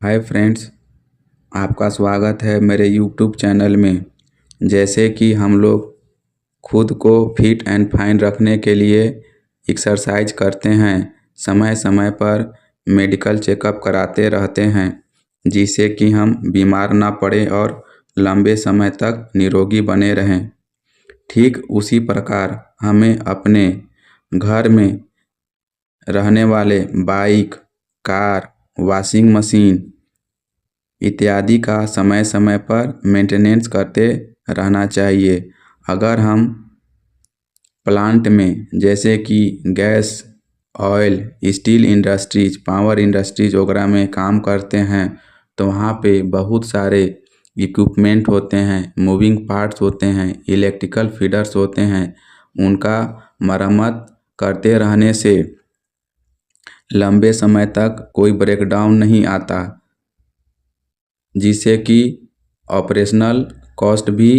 Hi friends, आपका स्वागत है मेरे यूट्यूब चैनल में। जैसे कि हम लोग खुद को फिट एंड फाइन रखने के लिए एक्सरसाइज करते हैं, समय समय पर मेडिकल चेकअप कराते रहते हैं, जिससे कि हम बीमार ना पड़े और लंबे समय तक निरोगी बने रहें। ठीक उसी प्रकार हमें अपने घर में रहने वाले बाइक, कार, वॉशिंग मशीन इत्यादि का समय समय पर मेंटेनेंस करते रहना चाहिए। अगर हम प्लांट में जैसे कि gas, oil, steel industries, power industries वगैरह में काम करते हैं तो वहाँ पे बहुत सारे इक्विपमेंट होते हैं, मूविंग पार्ट्स होते हैं, इलेक्ट्रिकल फीडर्स होते हैं। उनका मरम्मत करते रहने से लंबे समय तक कोई ब्रेकडाउन नहीं आता, जिससे कि ऑपरेशनल कॉस्ट भी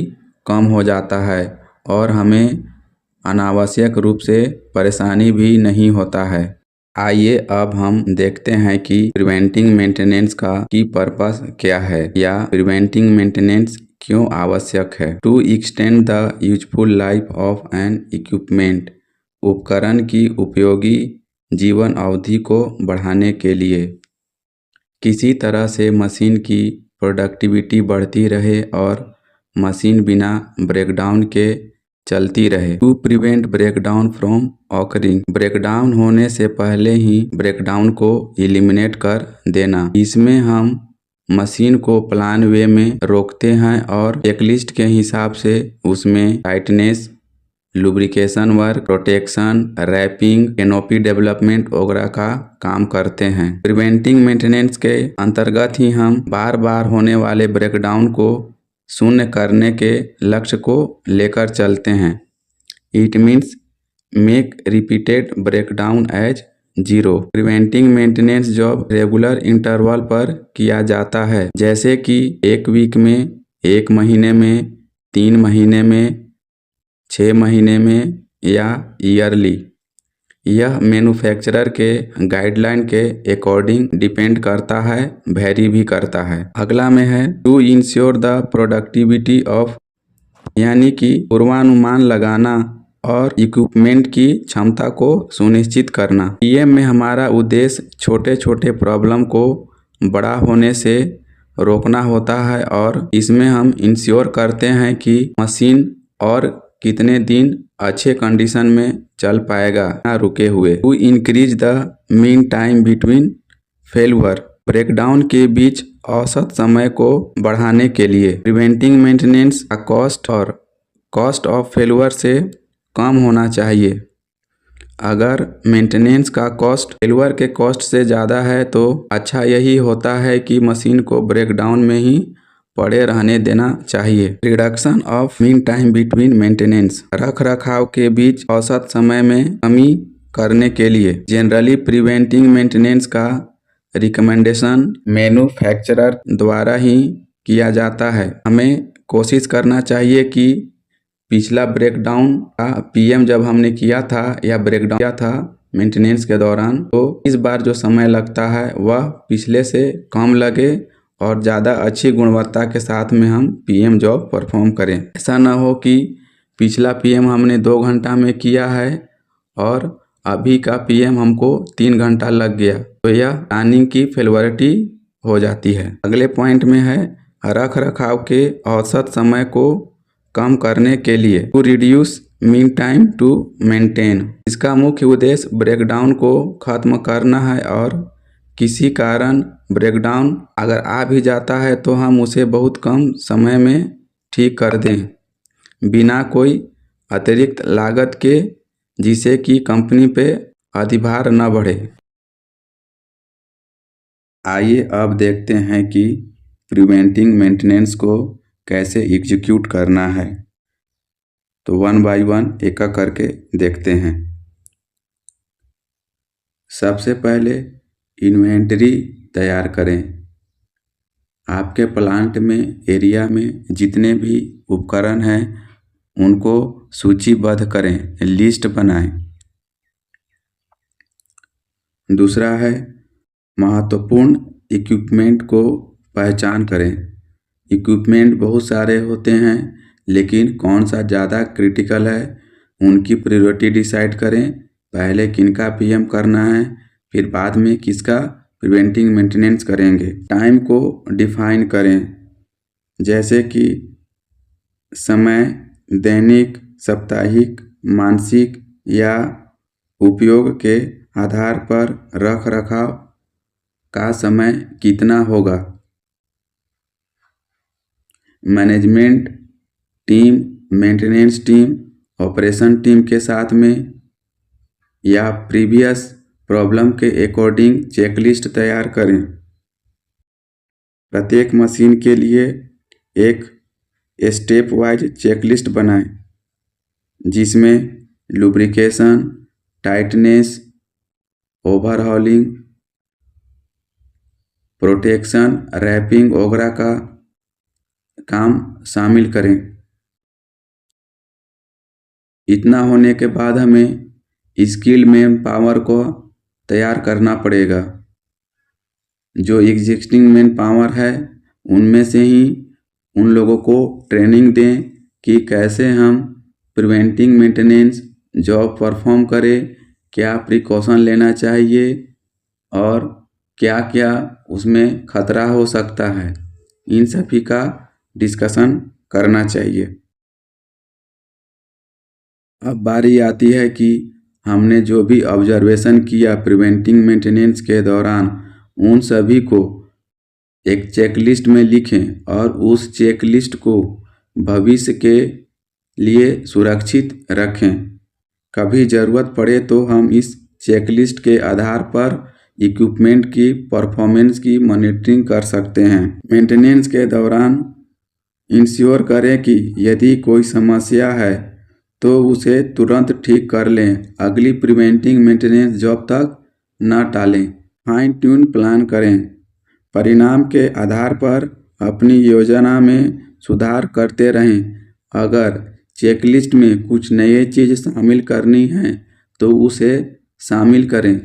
कम हो जाता है और हमें अनावश्यक रूप से परेशानी भी नहीं होता है। आइए अब हम देखते हैं कि प्रिवेंटिंग मेंटेनेंस का की पर्पस क्या है या प्रिवेंटिंग मेंटेनेंस क्यों आवश्यक है। To extend the useful life of an equipment, उपकरण की उपयोगी जीवन अवधि को बढ़ाने के लिए। किसी तरह से मशीन की प्रोडक्टिविटी बढ़ती रहे और मशीन बिना ब्रेकडाउन के चलती रहे। To prevent breakdown from occurring, breakdown होने से पहले ही ब्रेकडाउन को एलिमिनेट कर देना। इसमें हम मशीन को प्लान वे में रोकते हैं और चेकलिस्ट के हिसाब से उसमें tightness, lubrication work, protection, wrapping, canopy development वगैरह का काम करते हैं। प्रिवेंटिंग मेंटेनेंस के अंतर्गत ही हम बार बार होने वाले ब्रेकडाउन को शून्य करने के लक्ष्य को लेकर चलते हैं। It means make repeated breakdown as zero. Preventing maintenance job regular interval पर किया जाता है, जैसे कि एक वीक में, एक महीने में, 3 महीने में, 6 महीने में या ईयरली। यह मैन्युफैक्चरर के गाइडलाइन के अकॉर्डिंग डिपेंड करता है, वेरी भी करता है। अगला में है to ensure the productivity of, यानी कि पूर्वानुमान लगाना और इक्विपमेंट की क्षमता को सुनिश्चित करना। पीएम में हमारा उद्देश्य छोटे छोटे प्रॉब्लम को बड़ा होने से रोकना होता है और इसमें हम इंश्योर करते हैं कि मशीन और कितने दिन अच्छे कंडीशन में चल पाएगा ना रुके हुए। To increase the mean time between failure, breakdown के बीच औसत समय को बढ़ाने के लिए। प्रिवेंटिंग मेंटेनेंस का कॉस्ट और कॉस्ट ऑफ फेल्यूर से कम होना चाहिए। अगर मेंटेनेंस का कॉस्ट फेल्यूर के कॉस्ट से ज़्यादा है तो अच्छा यही होता है कि मशीन को ब्रेकडाउन में ही पड़े रहने देना चाहिए। Reduction of mean time between maintenance, रख रखाव के बीच औसत समय में कमी करने के लिए। जनरली प्रिवेंटिंग मेंटेनेंस का रिकमेंडेशन मैन्युफैक्चरर द्वारा ही किया जाता है। हमें कोशिश करना चाहिए कि पिछला ब्रेकडाउन का पीएम जब हमने किया था या ब्रेकडाउन किया था मेंटेनेंस के दौरान, तो इस बार जो समय लगता है वह पिछले से कम लगे और ज़्यादा अच्छी गुणवत्ता के साथ में हम पीएम जॉब परफॉर्म करें। ऐसा ना हो कि पिछला पीएम हमने 2 घंटा में किया है और अभी का पीएम हमको 3 घंटा लग गया, तो यह प्लानिंग की फेल्युरिटी हो जाती है। अगले पॉइंट में है रख रखाव के औसत समय को कम करने के लिए। To reduce mean time to maintain, इसका मुख्य उद्देश्य ब्रेकडाउन को खत्म करना है और किसी कारण ब्रेकडाउन अगर आ भी जाता है तो हम उसे बहुत कम समय में ठीक कर दें, बिना कोई अतिरिक्त लागत के, जिससे कि कंपनी पे अधिभार न बढ़े। आइए अब देखते हैं कि प्रिवेंटिंग मेंटेनेंस को कैसे एग्जीक्यूट करना है। तो 1 बाय 1 एक करके देखते हैं। सबसे पहले इन्वेंटरी तैयार करें। आपके प्लांट में, एरिया में जितने भी उपकरण हैं उनको सूचीबद्ध करें, लिस्ट बनाएं। दूसरा है महत्वपूर्ण इक्विपमेंट को पहचान करें। इक्विपमेंट बहुत सारे होते हैं, लेकिन कौन सा ज़्यादा क्रिटिकल है उनकी प्रायोरिटी डिसाइड करें। पहले किनका पीएम करना है, फिर बाद में किसका प्रिवेंटिव मेंटेनेंस करेंगे। टाइम को डिफाइन करें, जैसे कि समय दैनिक, साप्ताहिक, मासिक या उपयोग के आधार पर रख रखाव का समय कितना होगा। Management team, maintenance team, operation team के साथ में या प्रीवियस प्रॉब्लम के अकॉर्डिंग चेकलिस्ट तैयार करें। प्रत्येक मशीन के लिए एक स्टेप वाइज चेकलिस्ट बनाएं, जिसमें lubrication, tightness, overhauling, protection, wrapping वगैरह का काम शामिल करें। इतना होने के बाद हमें स्किल मैन पावर को तैयार करना पड़ेगा। जो एग्जिस्टिंग मैन पावर है उनमें से ही उन लोगों को ट्रेनिंग दें कि कैसे हम प्रिवेंटिव मेंटेनेंस जॉब परफॉर्म करें, क्या प्रिकॉशन लेना चाहिए और क्या क्या उसमें खतरा हो सकता है। इन सभी का डिस्कशन करना चाहिए। अब बारी आती है कि हमने जो भी ऑब्जर्वेशन किया प्रिवेंटिव मेंटेनेंस के दौरान, उन सभी को एक चेकलिस्ट में लिखें और उस चेकलिस्ट को भविष्य के लिए सुरक्षित रखें। कभी ज़रूरत पड़े तो हम इस चेकलिस्ट के आधार पर इक्विपमेंट की परफॉर्मेंस की मॉनिटरिंग कर सकते हैं। मेंटेनेंस के दौरान इंश्योर करें कि यदि कोई समस्या है तो उसे तुरंत ठीक कर लें, अगली प्रिवेंटिव मेंटेनेंस जॉब तक न टालें। फाइन ट्यून प्लान करें, परिणाम के आधार पर अपनी योजना में सुधार करते रहें। अगर चेकलिस्ट में कुछ नई चीज़ शामिल करनी है तो उसे शामिल करें।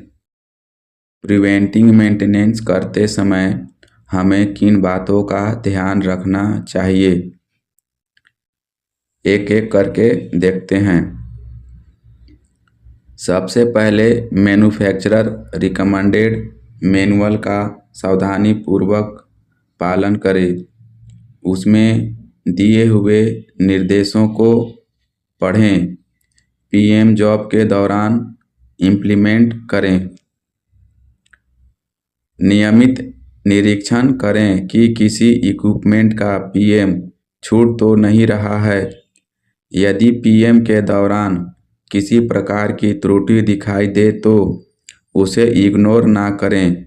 प्रिवेंटिव मेंटेनेंस करते समय हमें किन बातों का ध्यान रखना चाहिए, एक एक करके देखते हैं। सबसे पहले मैन्युफैक्चरर रिकमेंडेड मैनुअल का सावधानी पूर्वक पालन करें। उसमें दिए हुए निर्देशों को पढ़ें, पीएम जॉब के दौरान इम्प्लीमेंट करें। नियमित निरीक्षण करें कि किसी इक्विपमेंट का पीएम छूट तो नहीं रहा है। यदि पीएम के दौरान किसी प्रकार की त्रुटि दिखाई दे तो उसे इग्नोर ना करें।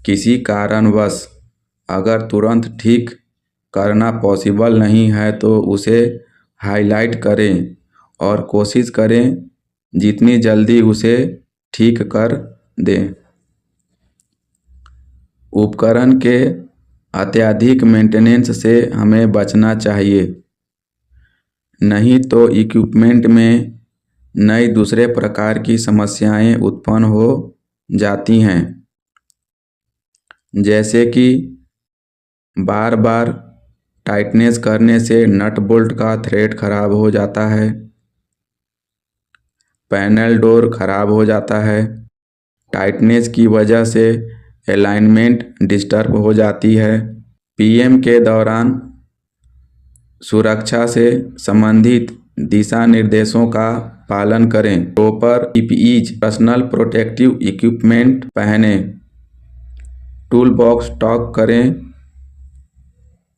किसी कारणवश अगर तुरंत ठीक करना पॉसिबल नहीं है तो उसे हाईलाइट करें और कोशिश करें जितनी जल्दी उसे ठीक कर दें। उपकरण के अत्यधिक मेंटेनेंस से हमें बचना चाहिए, नहीं तो इक्विपमेंट में नई दूसरे प्रकार की समस्याएं उत्पन्न हो जाती हैं, जैसे कि बार बार टाइटनेस करने से नट बोल्ट का थ्रेड खराब हो जाता है, पैनल डोर खराब हो जाता है, टाइटनेस की वजह से अलाइनमेंट डिस्टर्ब हो जाती है। पीएम के दौरान सुरक्षा से संबंधित दिशा निर्देशों का पालन करें। Proper PPEs, personal protective equipment पहने, टूल बॉक्स स्टॉक करें,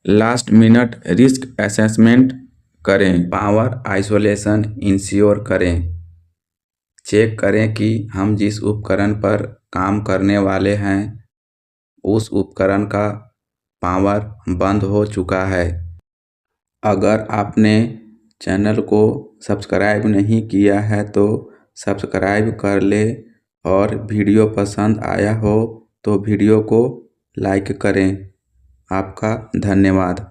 लास्ट मिनट रिस्क असेसमेंट करें, पावर आइसोलेशन इंश्योर करें। चेक करें कि हम जिस उपकरण पर काम करने वाले हैं उस उपकरण का पावर बंद हो चुका है। अगर आपने चैनल को सब्सक्राइब नहीं किया है तो सब्सक्राइब कर ले और वीडियो पसंद आया हो तो वीडियो को लाइक करें। आपका धन्यवाद।